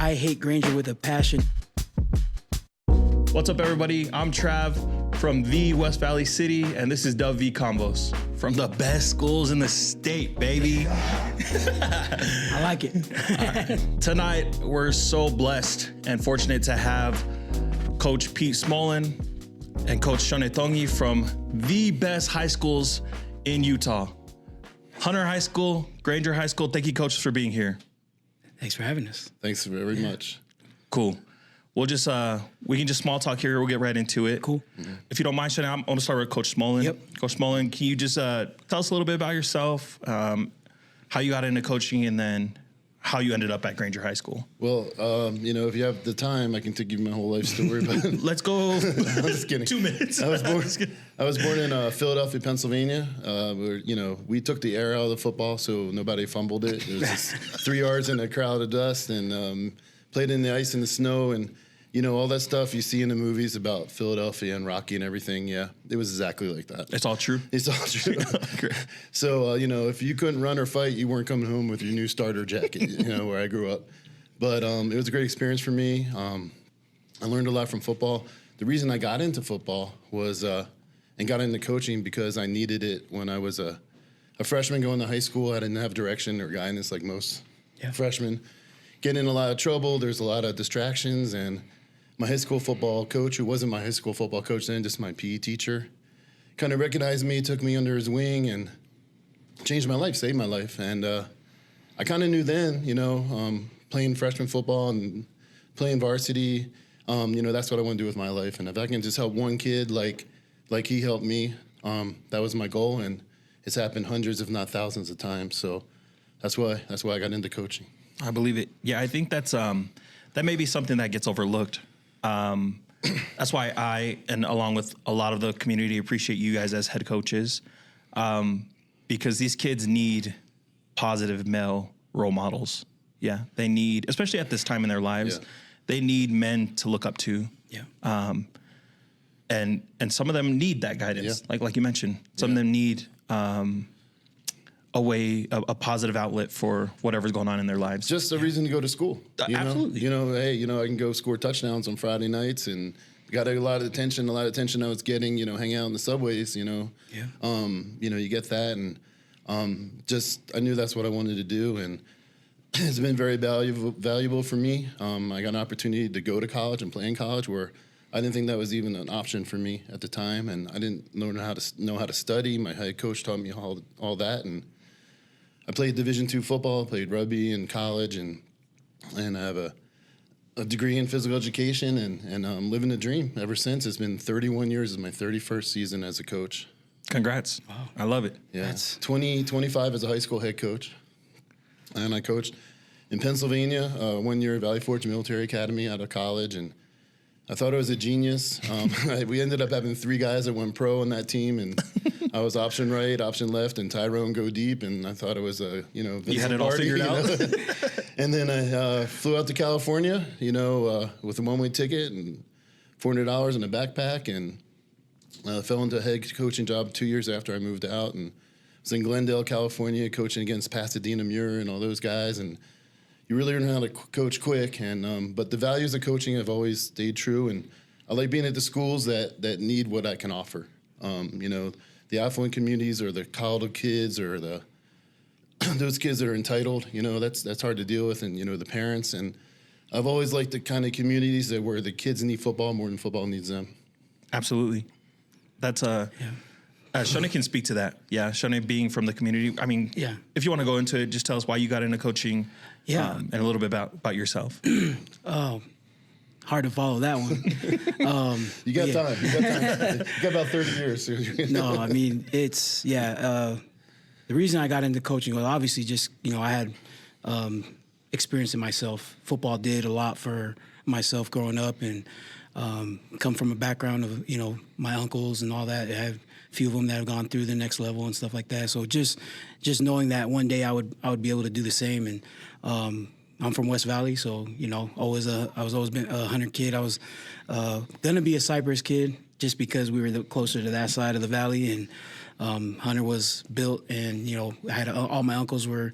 I hate Granger with a passion. What's up, everybody? I'm Trav from the West Valley City, and this is WV Convos from the best schools in the state, baby. I like it. Tonight, we're so blessed and fortunate to have Coach Pete Smolin and Coach Sione Tongi from the best high schools in Utah. Hunter High School, Granger High School. Thank you, coaches, for being here. Thanks for having us. Thanks very much. Cool. We'll just, we can just small talk here. We'll get right into it. Cool. Mm-hmm. If you don't mind, Sione, I'm going to start with Coach Smolin. Yep. Coach Smolin, can you just tell us a little bit about yourself, how you got into coaching, and then how you ended up at Granger High School? Well, if you have the time, I can give you my whole life story. But Let's go. I'm just kidding. 2 minutes. I was born in Philadelphia, Pennsylvania. Where, we took the air out of the football, so nobody fumbled it. It was just 3 yards in a crowd of dust, and played in the ice and the snow, and all that stuff you see in the movies about Philadelphia and Rocky and everything. Yeah, it was exactly like that. It's all true? It's all true. So, if you couldn't run or fight, you weren't coming home with your new starter jacket, where I grew up. But it was a great experience for me. I learned a lot from football. The reason I got into football was and got into coaching because I needed it when I was a freshman going to high school. I didn't have direction or guidance like most freshmen. Getting in a lot of trouble. There's a lot of distractions, and my high school football coach, who wasn't my high school football coach then, just my PE teacher, kind of recognized me, took me under his wing, and changed my life, saved my life. And I kind of knew then, playing freshman football and playing varsity, that's what I want to do with my life. And if I can just help one kid like he helped me, that was my goal. And it's happened hundreds, if not thousands of times. So that's why I got into coaching. I believe it. Yeah, I think that's that may be something that gets overlooked. That's why I, and along with a lot of the community, appreciate you guys as head coaches, because these kids need positive male role models. Yeah, they need, especially at this time in their lives, they need men to look up to. Yeah. And some of them need that guidance, like you mentioned. Some of them need a positive outlet for whatever's going on in their lives. Just a reason to go to school. Absolutely. I can go score touchdowns on Friday nights, and got a lot of attention I was getting, hang out in the subways, you get that. And I knew that's what I wanted to do. And it's been very valuable for me. I got an opportunity to go to college and play in college where I didn't think that was even an option for me at the time. And I didn't know how to study. My head coach taught me all that. And I played Division II football, played rugby in college, and I have a degree in physical education, and I'm living the dream ever since. It's been 31 years. It's my 31st season as a coach. Congrats. Wow. I love it. Yeah. That's 25 as a high school head coach. And I coached in Pennsylvania 1 year at Valley Forge Military Academy out of college, and I thought I was a genius. We ended up having 3 guys that went pro on that team, and I was option right, option left, and Tyrone go deep, and I thought it was Vincent you had it all Barty, figured out. And then I flew out to California, with a one-way ticket and $400 in a backpack, and fell into a head coaching job 2 years after I moved out, and was in Glendale, California, coaching against Pasadena Muir and all those guys, and you really learn how to coach quick. And but the values of coaching have always stayed true, and I like being at the schools that need what I can offer. The affluent communities, or the coddled kids, or those kids that are entitled. That's hard to deal with, and the parents. And I've always liked the kind of communities where the kids need football more than football needs them. Absolutely. That's Sione can speak to that. Yeah, Sione being from the community. I mean, if you want to go into it, just tell us why you got into coaching. Yeah, and a little bit about yourself. Hard to follow that one. You got time. You got about 30 years. No, I mean, it's, the reason I got into coaching was obviously just, I had experience in myself. Football did a lot for myself growing up, and come from a background of, my uncles and all that. I have a few of them that have gone through the next level and stuff like that. So just knowing that one day I would be able to do the same. And I'm from West Valley, so I was always been a Hunter kid. I was gonna be a Cypress kid just because we were closer to that side of the valley, and Hunter was built, and I had all my uncles were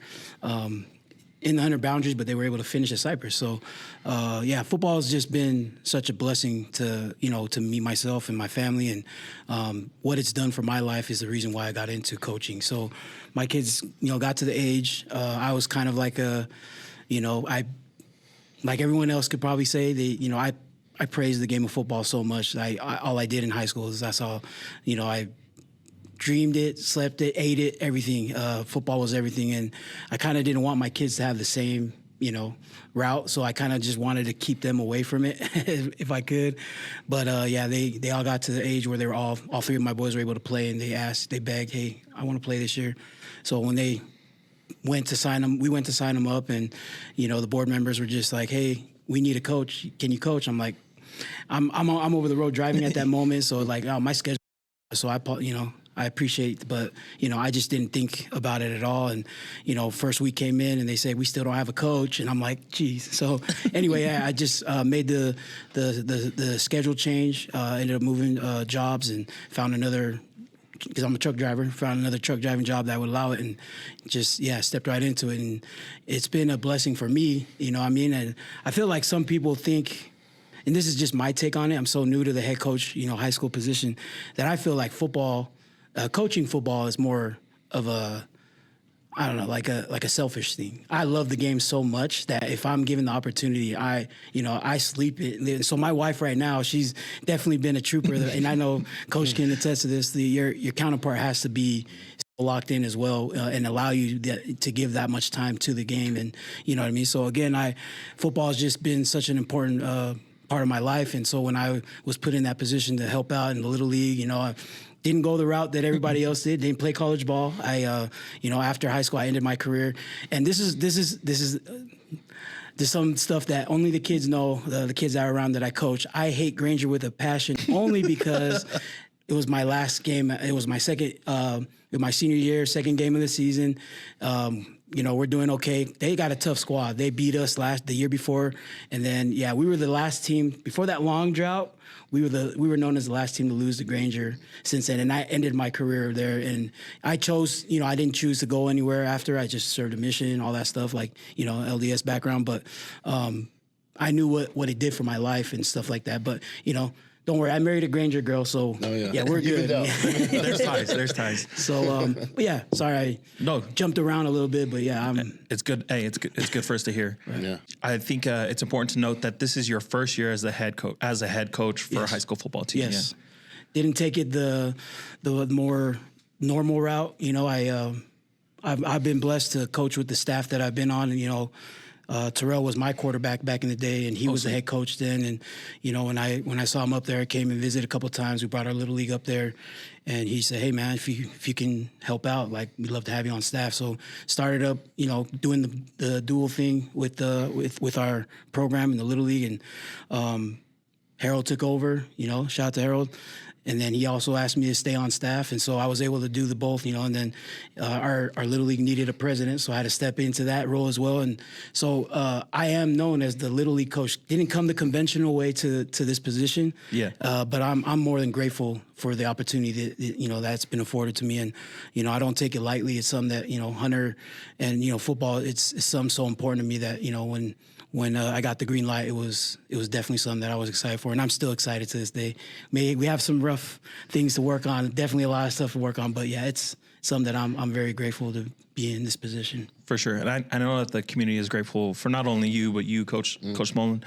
in the 100 boundaries, but they were able to finish at Cypress. So, football has just been such a blessing to me, myself, and my family. And what it's done for my life is the reason why I got into coaching. So my kids, got to the age, I was kind of like like everyone else could probably say, I praised the game of football so much. All I did in high school is I dreamed it, slept it, ate it, everything. Football was everything. And I kind of didn't want my kids to have the same, route. So I kind of just wanted to keep them away from it if I could. But they all got to the age where they were all three of my boys were able to play, and they begged, hey, I want to play this year. So when they went to sign them up, and, the board members were just like, hey, we need a coach. Can you coach? I'm like, I'm over the road driving at that moment. So like, my schedule. So I appreciate, but, I just didn't think about it at all. And, first week came in and they said, we still don't have a coach. And I'm like, geez. So anyway, I just made the schedule change, ended up moving jobs and found another, because I'm a truck driver, found another truck driving job that would allow it, and just, stepped right into it. And it's been a blessing for me, and I feel like some people think, and this is just my take on it, I'm so new to the head coach, high school position, that I feel like football, coaching football is more of a, I don't know, like a selfish thing. I love the game so much that if I'm given the opportunity, I sleep it. So my wife right now, she's definitely been a trooper, and I know Coach can attest to this. Your counterpart has to be locked in as well, and allow you to give that much time to the game, and you know what I mean. So again, football has just been such an important part of my life, and so when I was put in that position to help out in the Little League, I didn't go the route that everybody else did. Didn't play college ball. I, after high school, I ended my career. And this is there's some stuff that only the kids know, the kids that are around that I coach. I hate Granger with a passion only because it was my last game. It was my second, my senior year, second game of the season. We're doing okay. They got a tough squad. They beat us the year before. And then, we were the last team before that long drought. We were known as the last team to lose to Granger since then, and I ended my career there. And I chose, I didn't choose to go anywhere after. I just served a mission, all that stuff, like, LDS background. But I knew what it did for my life and stuff like that. But, don't worry, I married a Granger girl, so we're good. There's ties. So, sorry, I jumped around a little bit, but it's good. Hey, it's good for us to hear. Right. Yeah, I think it's important to note that this is your first year as a head coach for a high school football team. Yes, didn't take it the more normal route. I've been blessed to coach with the staff that I've been on, and Terrell was my quarterback back in the day, and he was the head coach then. And when I saw him up there, I came and visited a couple of times. We brought our little league up there, and he said, "Hey man, if you can help out, like we'd love to have you on staff." So started up, doing the dual thing with our program in the little league, and Harold took over. Shout out to Harold. And then he also asked me to stay on staff, and so I was able to do the both, And then our Little League needed a president, so I had to step into that role as well. And so I am known as the Little League coach. Didn't come the conventional way to this position, but I'm more than grateful for the opportunity that that's been afforded to me. And I don't take it lightly. It's something that Hunter and football. It's something so important to me that when I got the green light, it was definitely something that I was excited for, and I'm still excited to this day. We have some rough things to work on, definitely a lot of stuff to work on, but it's something that I'm very grateful to be in this position. For sure, and I know that the community is grateful for not only you, but you, Coach Smolin,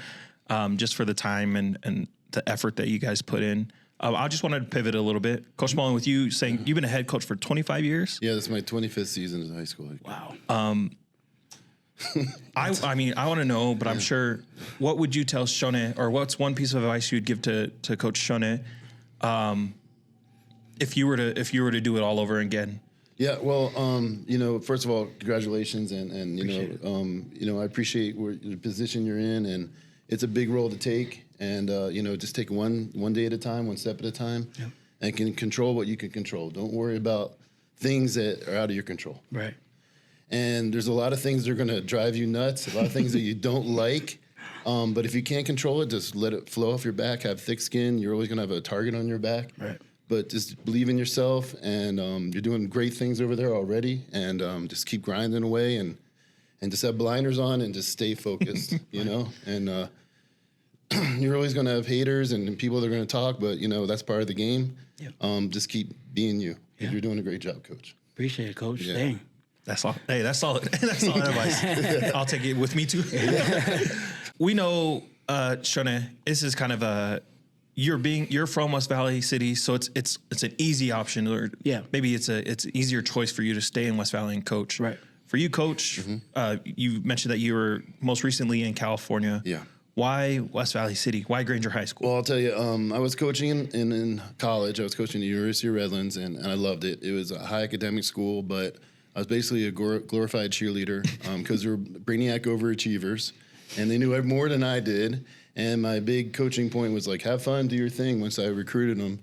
just for the time and the effort that you guys put in. I just wanted to pivot a little bit. Coach Smolin, with you saying you've been a head coach for 25 years? Yeah, this is my 25th season in high school. Wow. I want to know, but I'm sure, what would you tell Sione, or what's one piece of advice you'd give to Coach Sione, if you were to do it all over again? Yeah, well, first of all, congratulations, and I appreciate the position you're in, and it's a big role to take, and just take one day at a time, one step at a time, and can control what you can control. Don't worry about things that are out of your control. Right. And there's a lot of things that are going to drive you nuts, a lot of things that you don't like. But if you can't control it, just let it flow off your back. Have thick skin. You're always going to have a target on your back. Right. But just believe in yourself, and you're doing great things over there already. And just keep grinding away and and just have blinders on and just stay focused, you know? And you're always going to have haters and people that are going to talk, but, you know, that's part of the game. Yeah. Just keep being you. You're doing a great job, Coach. Appreciate it, Coach. Yeah. Dang. That's all. Hey, that's solid. That's solid advice. I'll take it with me too. We know, Sione, this is kind of you're from West Valley City, so it's an easy option, or maybe it's an easier choice for you to stay in West Valley and coach. Right. For you, Coach, you mentioned that you were most recently in California. Yeah. Why West Valley City? Why Granger High School? Well, I'll tell you, I was coaching in college. I was coaching at the University of Redlands, and I loved it. It was a high academic school, but I was basically a glorified cheerleader because they were brainiac overachievers, and they knew more than I did. And my big coaching point was like, have fun, do your thing once I recruited them.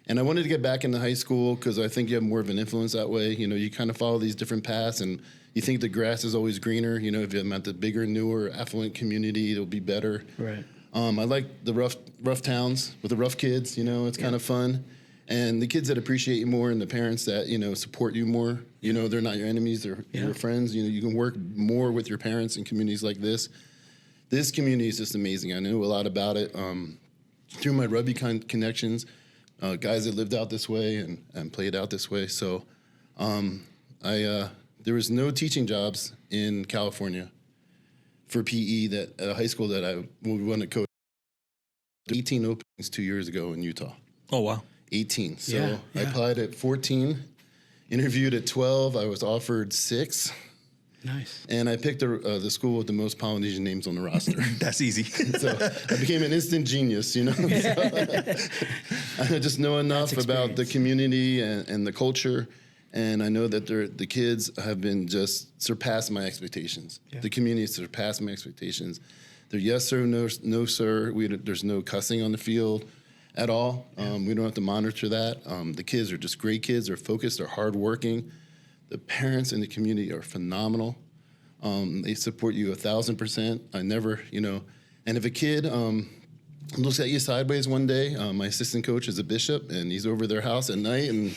And I wanted to get back into high school because I think you have more of an influence that way. You know, you kind of follow these different paths, and you think the grass is always greener. You know, if you're at the bigger, newer, affluent community, it'll be better. Right. I like the rough towns with the rough kids. You know, it's kind of fun. And the kids that appreciate you more and the parents that, you know, support you more, you know, they're not your enemies, they're your friends. You know, you can work more with your parents in communities like this. This community is just amazing. I knew a lot about it through my rugby connections, guys that lived out this way and played out this way. So there was no teaching jobs in California for PE at a high school that I would want to coach. 18 openings 2 years ago in Utah. Oh, wow. 18. So I applied at 14, interviewed at 12. I was offered 6. Nice. And I picked the school with the most Polynesian names on the roster. That's easy. So I became an instant genius, you know. I just know enough about the community and the culture. And I know that the kids have been just surpassed my expectations. Yeah. The community surpassed my expectations. They're yes sir, no sir. There's no cussing on the field at all. We don't have to monitor that. The kids are just great kids. They're focused. They're hardworking. The parents in the community are phenomenal. They support you 1,000%. I never, you know, and if a kid looks at you sideways one day, my assistant coach is a bishop, and he's over their house at night, and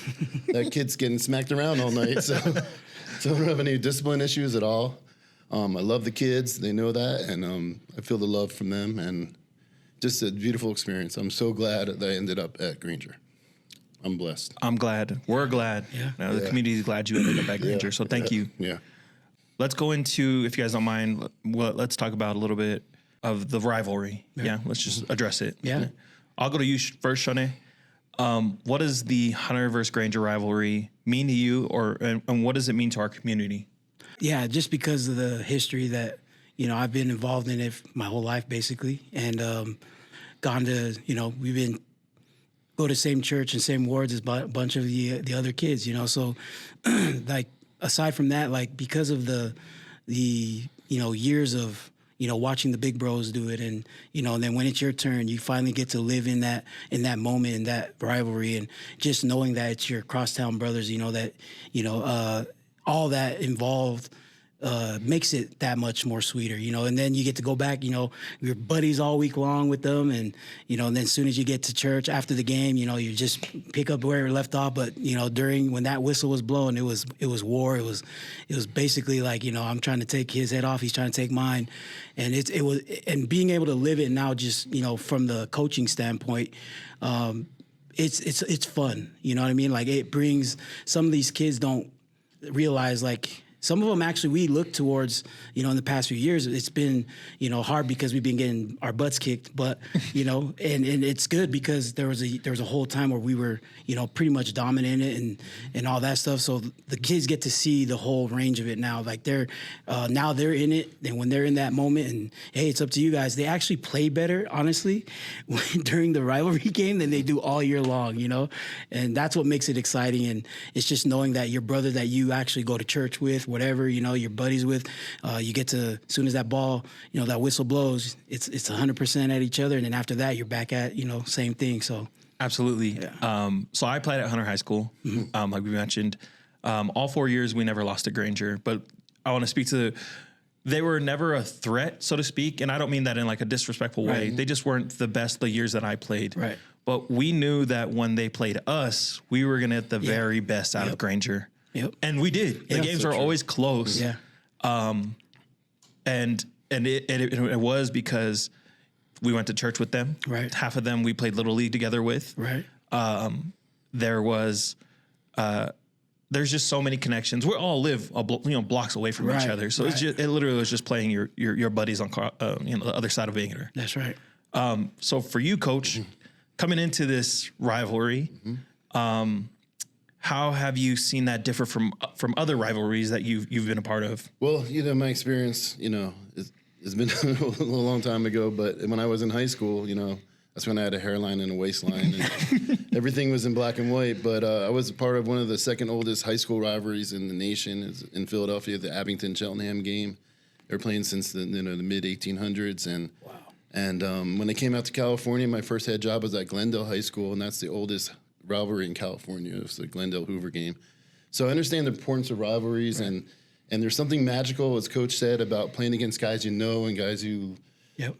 that kid's getting smacked around all night. So I don't have any discipline issues at all. I love the kids. They know that, and I feel the love from them, and just a beautiful experience. I'm so glad that I ended up at Granger. I'm blessed. I'm glad. We're glad. Yeah. The community is glad you ended up at Granger. So thank you. Yeah. Let's go into, if you guys don't mind, let's talk about a little bit of the rivalry. Yeah. Let's just address it. Yeah. I'll go to you first, Sione. What does the Hunter versus Granger rivalry mean to you, and what does it mean to our community? Yeah, just because of the history that, you know, I've been involved in it my whole life, basically, and gone to, you know, go to same church and same wards as a bunch of the other kids, you know. So, like, aside from that, like, because of the you know, years of, you know, watching the big bros do it, and, you know, and then when it's your turn, you finally get to live in that moment, in that rivalry, and just knowing that it's your crosstown brothers, you know, that, you know, all that involved makes it that much more sweeter, you know. And then you get to go back, you know, your buddies all week long with them, and, you know, and then as soon as you get to church after the game, you know, you just pick up where it left off. But, you know, when that whistle was blowing, it was war. It was basically like, you know, I'm trying to take his head off, he's trying to take mine, and and being able to live it now, just, you know, from the coaching standpoint, it's fun, you know what I mean? Like, it brings, some of these kids don't realize, like, some of them actually we look towards, you know, in the past few years, it's been, you know, hard because we've been getting our butts kicked, but, you know, and it's good because there was a whole time where we were, you know, pretty much dominant and all that stuff. So the kids get to see the whole range of it now. Like, now they're in it, and when they're in that moment, and hey, it's up to you guys. They actually play better, honestly, during the rivalry game than they do all year long, you know, and that's what makes it exciting. And it's just knowing that your brother that you actually go to church with, whatever, you know, your buddies with, you get to, as soon as that ball, you know, that whistle blows, it's 100% at each other. And then after that, you're back at, you know, same thing. So. Absolutely. Yeah. So I played at Hunter High School, like we mentioned. All 4 years, we never lost to Granger, but I want to speak to they were never a threat, so to speak. And I don't mean that in like a disrespectful way. They just weren't the best the years that I played. Right. But we knew that when they played us, we were going to get the very best out of Granger. Yep. And we did. The games were always close. Yeah. and it was because we went to church with them. Right. Half of them we played Little League together with. Right. There was, there's just so many connections. We all live, blocks away from each other. So it literally was just playing your buddies on, the other side of Vanger. That's right. So for you, Coach, coming into this rivalry, how have you seen that differ from other rivalries that you've been a part of? Well, my experience, it's been a long time ago, but when I was in high school, that's when I had a hairline and a waistline. And everything was in black and white. But I was a part of one of the second oldest high school rivalries in the nation. It's in Philadelphia, the Abington-Cheltenham game. They were playing since the mid 1800s. And Wow. And when I came out to California, my first head job was at Glendale High School, and that's the oldest rivalry in California. It was the Glendale Hoover game. So I understand the importance of rivalries, and there's something magical, as Coach said, about playing against guys and guys who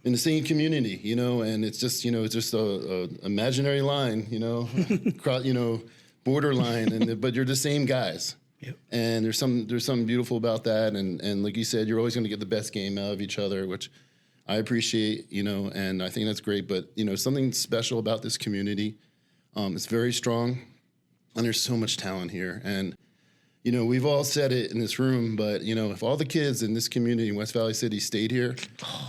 in the same community, and it's just, it's just a imaginary line, borderline, but you're the same guys. Yep. And there's something beautiful about that, and like you said, you're always going to get the best game out of each other, which I appreciate, and I think that's great. But something special about this community, it's very strong, and there's so much talent here. And we've all said it in this room, but if all the kids in this community in West Valley City stayed here,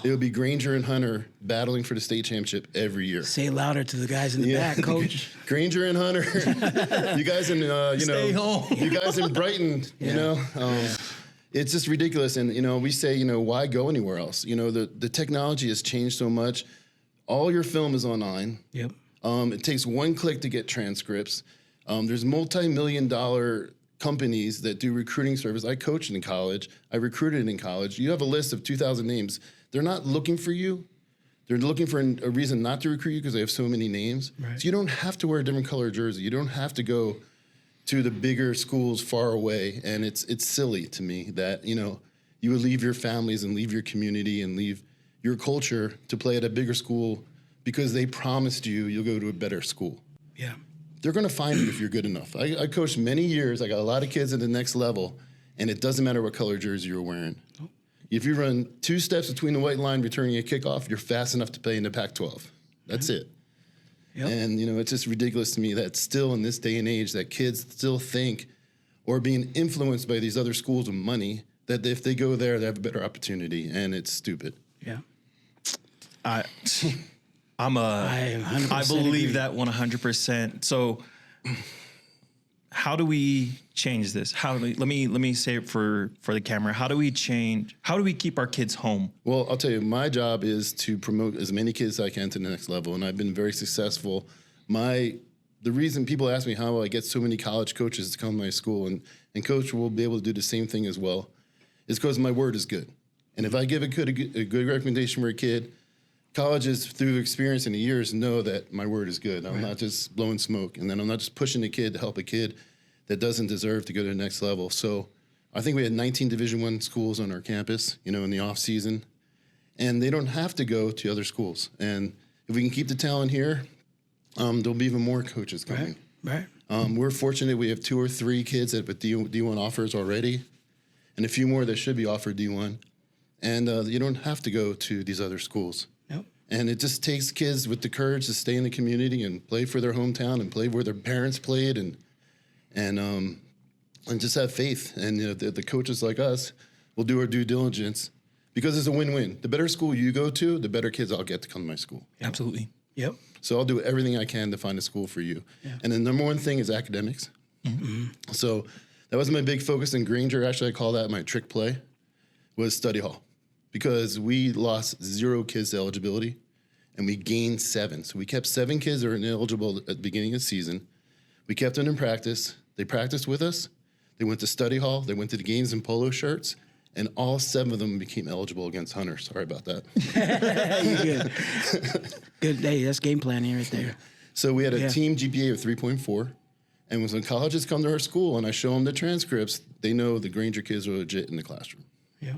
it would be Granger and Hunter battling for the state championship every year. Say it louder to the guys in the back, Coach. Granger and Hunter, you guys in Stay home. you guys in Brighton, it's just ridiculous. And we say, why go anywhere else? The technology has changed so much. All your film is online. Yep. It takes one click to get transcripts. There's multi-million-dollar companies that do recruiting service. I coached in college. I recruited in college. You have a list of 2,000 names. They're not looking for you. They're looking for a reason not to recruit you because they have so many names. Right. So you don't have to wear a different color jersey. You don't have to go to the bigger schools far away. And it's silly to me that, you would leave your families and leave your community and leave your culture to play at a bigger school because they promised you'll go to a better school. Yeah. They're going to find you if you're good enough. I coached many years. I got a lot of kids at the next level, and it doesn't matter what color jersey you're wearing. Oh. If you run 2 steps between the white line returning a kickoff, you're fast enough to play in the Pac-12. That's it. Yep. And, it's just ridiculous to me that still in this day and age that kids still think or being influenced by these other schools with money that if they go there, they have a better opportunity, and it's stupid. Yeah. I believe agree. that 100%. So how do we change this? Let me say it for the camera. How do we keep our kids home? Well, I'll tell you, my job is to promote as many kids as I can to the next level, and I've been very successful. The reason people ask me how I get so many college coaches to come to my school, and Coach will be able to do the same thing as well, is because my word is good. And if I give a good recommendation for a kid, colleges, through experience in the years, know that my word is good. I'm not just blowing smoke, and then I'm not just pushing a kid to help a kid that doesn't deserve to go to the next level. So I think we had 19 Division I schools on our campus, in the off season, and they don't have to go to other schools. And if we can keep the talent here, there'll be even more coaches coming. Right. We're fortunate we have 2 or 3 kids that have D1 offers already, and a few more that should be offered D1. And you don't have to go to these other schools. Yep. And it just takes kids with the courage to stay in the community and play for their hometown and play where their parents played and just have faith. And the coaches like us will do our due diligence because it's a win-win. The better school you go to, the better kids I'll get to come to my school. Absolutely. Yep. So I'll do everything I can to find a school for you. Yeah. And the number one thing is academics. Mm-hmm. So that was my big focus in Granger. Actually, I call that my trick play, was study hall. Because we lost 0 kids to eligibility, and we gained 7. So we kept 7 kids that were ineligible at the beginning of the season. We kept them in practice. They practiced with us. They went to study hall. They went to the games in polo shirts, and all 7 of them became eligible against Hunter. Sorry about that. Good. Hey, that's game planning right there. So we had a team GPA of 3.4, and when colleges come to our school and I show them the transcripts, they know the Granger kids are legit in the classroom. Yeah.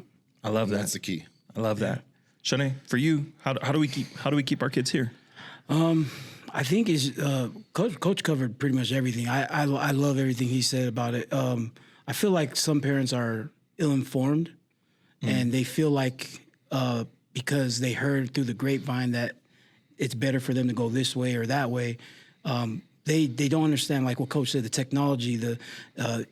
I love that. That's the key. I love that. Sione, for you, how do we keep our kids here? I think Coach covered pretty much everything. I love everything he said about it. I feel like some parents are ill-informed, and they feel like because they heard through the grapevine that it's better for them to go this way or that way. They don't understand, like what Coach said, the technology.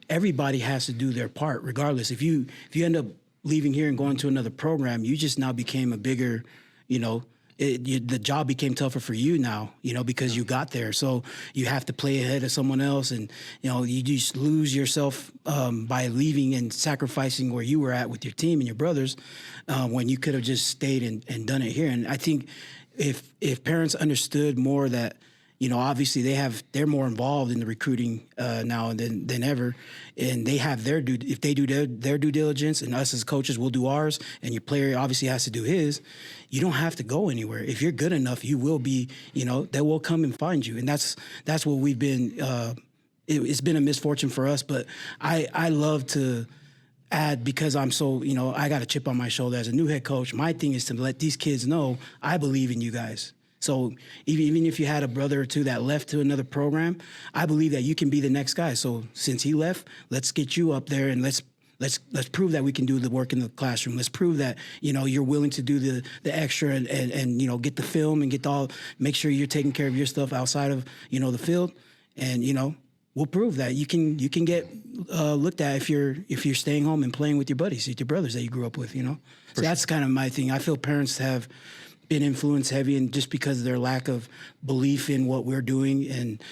Everybody has to do their part, regardless. If you end up leaving here and going to another program, you just now became a bigger, the job became tougher for you now, because you got there. So you have to play ahead of someone else, and you just lose yourself by leaving and sacrificing where you were at with your team and your brothers when you could have just stayed and done it here. And I think if parents understood more that, obviously they're more involved in the recruiting now than ever, and they have if they do their due diligence, and us as coaches will do ours, and your player obviously has to do his. You don't have to go anywhere. If you're good enough, you will be. They will come and find you, and that's what we've been. It's been a misfortune for us, but I love to add, because I'm so, I got a chip on my shoulder as a new head coach. My thing is to let these kids know I believe in you guys. So even if you had a brother or two that left to another program, I believe that you can be the next guy. So since he left, let's get you up there and let's prove that we can do the work in the classroom. Let's prove that, you're willing to do the extra and get the film and make sure you're taking care of your stuff outside of, the field. And, we'll prove that you can get looked at if you're staying home and playing with your buddies, with your brothers that you grew up with, So that's kind of my thing. I feel parents have been influence heavy, and just because of their lack of belief in what we're doing. And,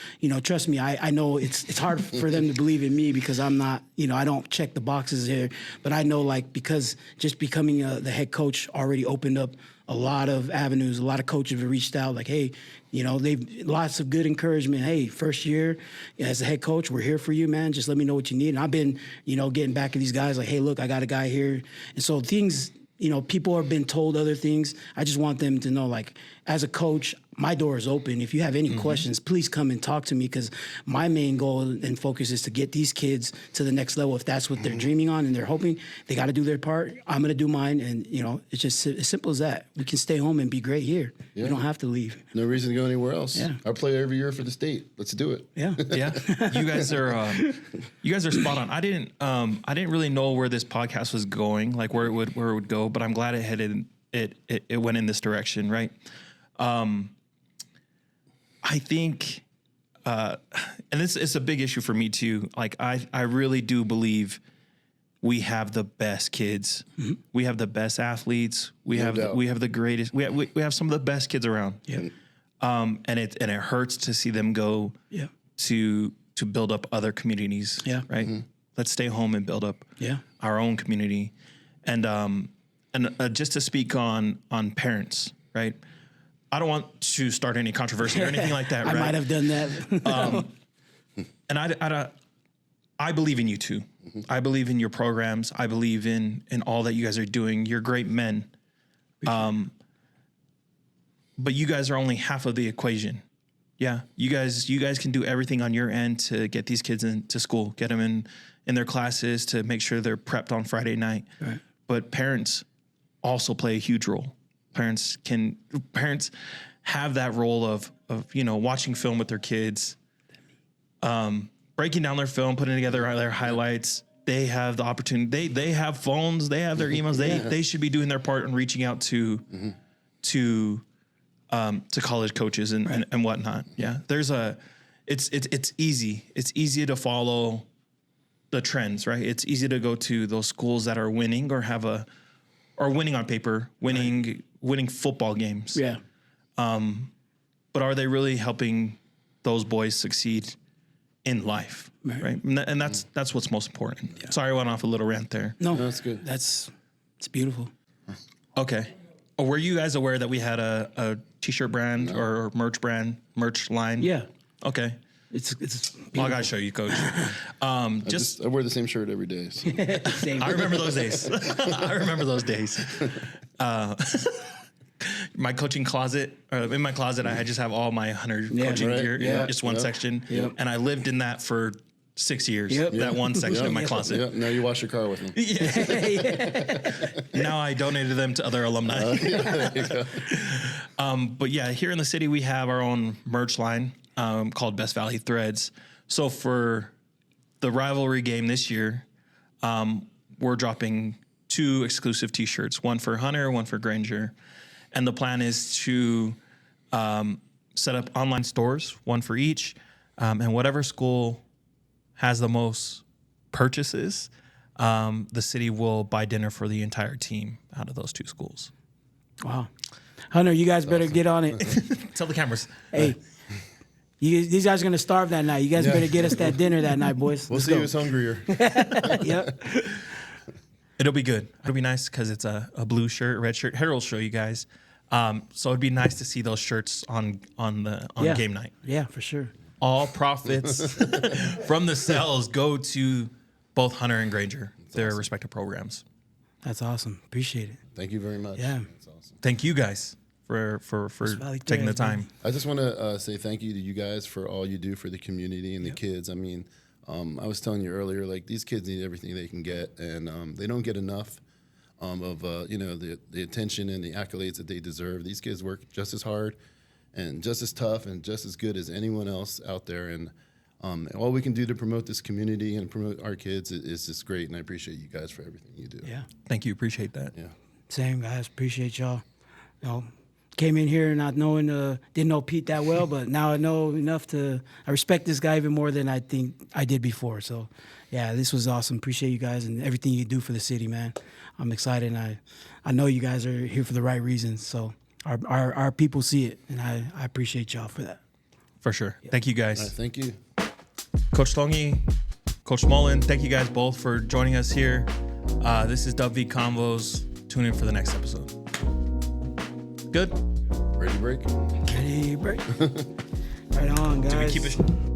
trust me, I know it's hard for them to believe in me because I'm not, I don't check the boxes here, but I know, because just becoming the head coach already opened up a lot of avenues. A lot of coaches have reached out like, hey, they've lots of good encouragement. Hey, first year as a head coach, we're here for you, man. Just let me know what you need. And I've been, getting back at these guys like, hey, look, I got a guy here. And so things, people have been told other things. I just want them to know, as a coach, my door is open. If you have any questions, please come and talk to me, because my main goal and focus is to get these kids to the next level. If that's what they're dreaming on and they're hoping, they got to do their part. I'm going to do mine. And, it's just as simple as that. We can stay home and be great here. Yeah. We don't have to leave. No reason to go anywhere else. Yeah. I play every year for the state. Let's do it. Yeah. Yeah. You guys are spot on. I didn't really know where this podcast was going, like where it would go, but I'm glad it went in this direction. Right. I think, and it's a big issue for me too. I really do believe we have the best kids. Mm-hmm. We have the best athletes. We have the greatest. We have some of the best kids around. Yeah. And it hurts to see them go. Yeah. To build up other communities. Yeah. Right. Mm-hmm. Let's stay home and build up. Yeah. Our own community, and just to speak on parents. Right. I don't want to start any controversy or anything like that. Right? I might have done that. And I believe in you too. Mm-hmm. I believe in your programs. I believe in all that you guys are doing. You're great men. But you guys are only half of the equation. Yeah, you guys can do everything on your end to get these kids into school, get them in their classes, to make sure they're prepped on Friday night. Right. But parents also play a huge role. Parents have that role of watching film with their kids, breaking down their film, putting together their highlights. They have the opportunity. They have phones. They have their emails. They should be doing their part and reaching out to college coaches and whatnot. Yeah, it's easy. It's easy to follow the trends, right? It's easy to go to those schools that are winning or winning on paper, winning football games. Yeah. But are they really helping those boys succeed in life? Right. And that's what's most important. Yeah. Sorry, I went off a little rant there. No, that's good. It's beautiful. Okay. Were you guys aware that we had a t-shirt brand or merch line? Yeah. Okay. It's well, I gotta show you, Coach. I wear the same shirt every day. So. I remember those days. My coaching closet, in my closet, I just have all my Hunter coaching gear in just one section. Yep. And I lived in that for 6 years, that one section in my closet. Yep. Now you wash your car with them. Now I donated them to other alumni. There you go. But yeah, here in the city, we have our own merch line called Best Valley Threads. So for the rivalry game this year, we're dropping 2 exclusive T-shirts, one for Hunter, one for Granger. And the plan is to set up online stores, one for each. And whatever school has the most purchases, the city will buy dinner for the entire team out of those 2 schools. Wow. Hunter, you guys better get on it. Tell the cameras. Hey, these guys are going to starve that night. You guys better get us that dinner that night, boys. We'll Let's see go. who's hungrier. Yep. It'll be good. It'll be nice because it's a blue shirt, red shirt. Harold will show you guys. So it'd be nice to see those shirts on game night. Yeah, for sure. All profits from the sales go to both Hunter and Granger, their respective programs. That's awesome. Appreciate it. Thank you very much. Yeah. That's awesome. Thank you guys for taking the time. I just want to say thank you to you guys for all you do for the community and the kids. I mean, I was telling you earlier, like these kids need everything they can get, and they don't get enough of the attention and the accolades that they deserve. These kids work just as hard and just as tough and just as good as anyone else out there. And all we can do to promote this community and promote our kids is just great. And I appreciate you guys for everything you do. Yeah. Thank you. Appreciate that. Yeah. Same, guys. Appreciate y'all. You know, came in here not knowing, didn't know Pete that well, but now I know enough I respect this guy even more than I think I did before. So, yeah, this was awesome. Appreciate you guys and everything you do for the city, man. I'm excited, and I know you guys are here for the right reasons. So our people see it, and I appreciate y'all for that. For sure. Yeah. Thank you, guys. All right, thank you. Coach Tongi, Coach Smolin, thank you guys both for joining us here. This is WV Convos. Tune in for the next episode. Good? Ready to break? Ready, break. Right on, guys. Do we keep it?